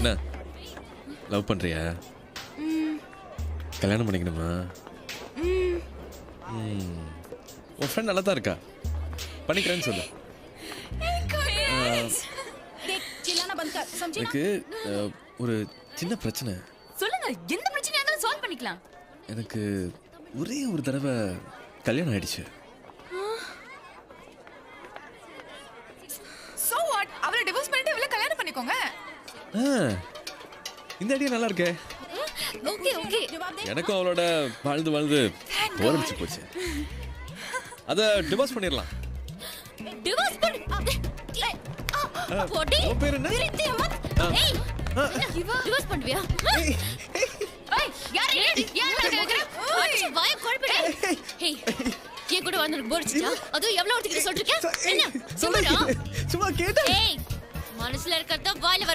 என்ன லவ் பண்றியா? கல்யாணம் பண்ணிக்கணுமா? உன் ஃப்ரெண்ட் நல்லா தான் இருக்கா, பண்ணிக்கிறேன்னு சொல்லு. எனக்கு ஒரு சின்ன பிரச்சனை. சொல்லுங்க, எந்த பிரச்சனையா இருந்தாலும் சால்வ் பண்ணிக்கலாம். எனக்கு ஒரே ஒரு தடவை கல்யாணம் ஆயிடுச்சு. So what? அவளை டிவோர்ஸ் பண்ணிட்டு இவளை கல்யாணம் பண்ணிக்கோங்க. இந்த ஐடியா நல்லா இருக்கே. Okay okay. எனக்கும் அவளோட வாழ்ந்து வாழ்ந்து போரடிச்சு போச்சு. அத டிவோர்ஸ் பண்ணிடலாம். டிவோர்ஸ் பண்ணு. போடி. உன் பேர் என்ன? ஏய், டிவோர்ஸ் பண்ணுவியா? ஏய், யார் கேக்குற? அடிச்சு வாயை குழப்பிடு. ஏய், ஏன் கூட வந்து போர் அடிச்சா? அதுவும் எவ்வளவு ஒருத்தர் சொல்லிருக்க? என்ன? சும்மா கேட்டேன். ஏய், மனசுல இருக்கறத வாயில